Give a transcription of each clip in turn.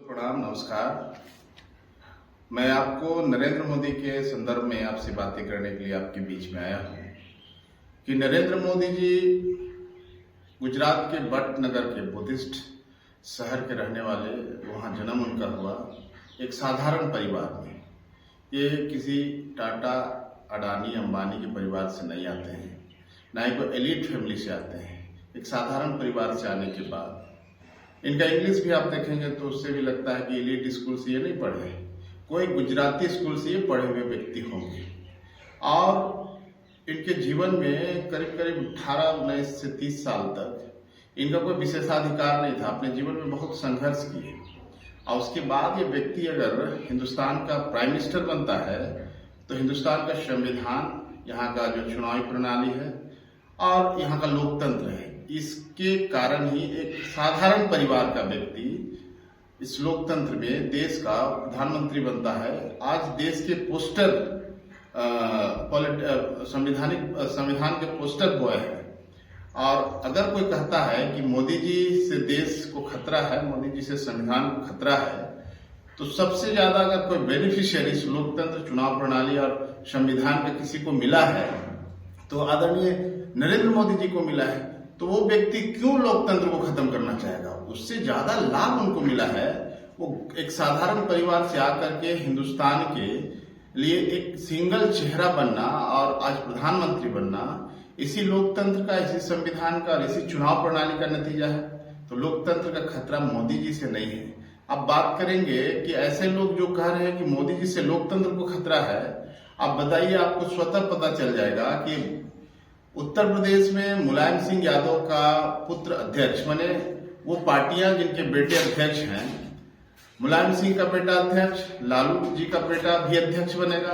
प्रणाम, नमस्कार। मैं आपको नरेंद्र मोदी के संदर्भ में आपसे बातें करने के लिए आपके बीच में आया हूँ कि नरेंद्र मोदी जी गुजरात के भटनगर के बुद्धिस्ट शहर के रहने वाले, वहाँ जन्म उनका हुआ एक साधारण परिवार में। ये किसी टाटा, अडानी, अंबानी के परिवार से नहीं आते हैं, ना ही कोई एलिट फैमिली से आते हैं। एक साधारण परिवार से आने के बाद इनका इंग्लिश भी आप देखेंगे तो उससे भी लगता है कि एलिट स्कूल से ये नहीं पढ़े, कोई गुजराती स्कूल से ये पढ़े हुए व्यक्ति होंगे। और इनके जीवन में करीब करीब 18, 19 से 30 साल तक इनका कोई विशेषाधिकार नहीं था। अपने जीवन में बहुत संघर्ष किए और उसके बाद ये व्यक्ति अगर हिंदुस्तान का प्राइम मिनिस्टर बनता है तो हिंदुस्तान का संविधान, यहाँ का जो चुनावी प्रणाली है और यहाँ का लोकतंत्र है, इसके कारण ही एक साधारण परिवार का व्यक्ति इस लोकतंत्र में देश का प्रधानमंत्री बनता है। आज देश के पोस्टर संविधान के पोस्टर बॉय है। और अगर कोई कहता है कि मोदी जी से देश को खतरा है, मोदी जी से संविधान को खतरा है, तो सबसे ज्यादा अगर कोई बेनिफिशियर इस लोकतंत्र, चुनाव प्रणाली और संविधान का किसी को मिला है तो आदरणीय नरेंद्र मोदी जी को मिला है। तो वो व्यक्ति क्यों लोकतंत्र को खत्म करना चाहेगा? उससे ज्यादा लाभ उनको मिला है। वो एक साधारण परिवार से आकर के हिंदुस्तान के लिए एक सिंगल चेहरा बनना और आज प्रधानमंत्री बनना, इसी लोकतंत्र का, इसी संविधान का और इसी चुनाव प्रणाली का नतीजा है। तो लोकतंत्र का खतरा मोदी जी से नहीं है। अब बात करेंगे कि ऐसे लोग जो कह रहे हैं कि मोदी जी से लोकतंत्र को खतरा है, आप बताइए, आपको स्वतः पता चल जाएगा कि उत्तर प्रदेश में मुलायम सिंह यादव का पुत्र अध्यक्ष बने। वो पार्टियां जिनके बेटे अध्यक्ष हैं, मुलायम सिंह का बेटा अध्यक्ष, लालू जी का बेटा भी अध्यक्ष बनेगा,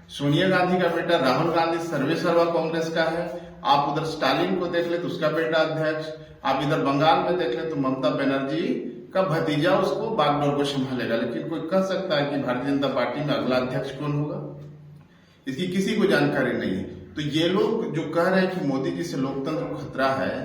सोनिया गांधी का बेटा राहुल गांधी सर्वे सर्वा कांग्रेस का है। आप उधर स्टालिन को देख ले तो उसका बेटा अध्यक्ष, आप इधर बंगाल में देख ले तो ममता बनर्जी का भतीजा उसको बागडोर को संभालेगा। लेकिन कोई कह सकता है कि भारतीय जनता पार्टी में अगला अध्यक्ष कौन होगा? इसकी किसी को जानकारी नहीं है। तो ये लोग जो कह रहे हैं कि मोदी जी से लोकतंत्र को खतरा है,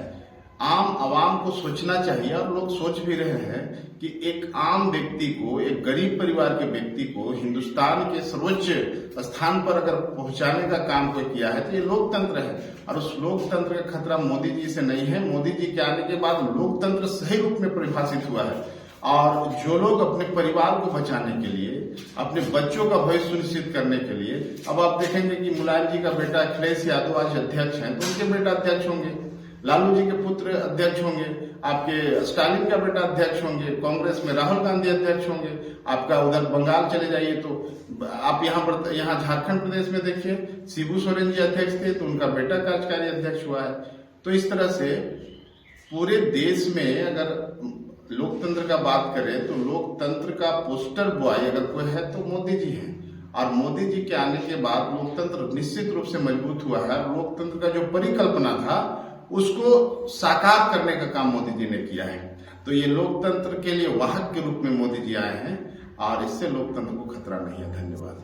आम आवाम को सोचना चाहिए। और लोग सोच भी रहे हैं कि एक आम व्यक्ति को, एक गरीब परिवार के व्यक्ति को हिंदुस्तान के सर्वोच्च स्थान पर अगर पहुंचाने का काम कोई किया है तो ये लोकतंत्र है। और उस लोकतंत्र का खतरा मोदी जी से नहीं है। मोदी जी के आने के बाद लोकतंत्र सही रूप में परिभाषित हुआ है। और जो लोग अपने परिवार को बचाने के लिए, अपने बच्चों का भविष्य सुनिश्चित करने के लिए, अब आप देखेंगे कि मुलायम जी का बेटा अखिलेश यादव आज अध्यक्ष हैं तो उनके बेटा अध्यक्ष होंगे, लालू जी के पुत्र अध्यक्ष होंगे, आपके स्टालिन का बेटा अध्यक्ष होंगे, कांग्रेस में राहुल गांधी अध्यक्ष होंगे, आपका उधर बंगाल चले जाइए तो आप यहाँ झारखंड प्रदेश में देखिए, शिबू सोरेन जी अध्यक्ष थे तो उनका बेटा कार्यकारी अध्यक्ष हुआ है। तो इस तरह से पूरे देश में अगर लोकतंत्र का बात करें तो लोकतंत्र का पोस्टर बॉय अगर कोई है तो मोदी जी हैं। और मोदी जी के आने के बाद लोकतंत्र निश्चित रूप से मजबूत हुआ है। लोकतंत्र का जो परिकल्पना था उसको साकार करने का काम मोदी जी ने किया है। तो ये लोकतंत्र के लिए वाहक के रूप में मोदी जी आए हैं और इससे लोकतंत्र को खतरा नहीं है। धन्यवाद।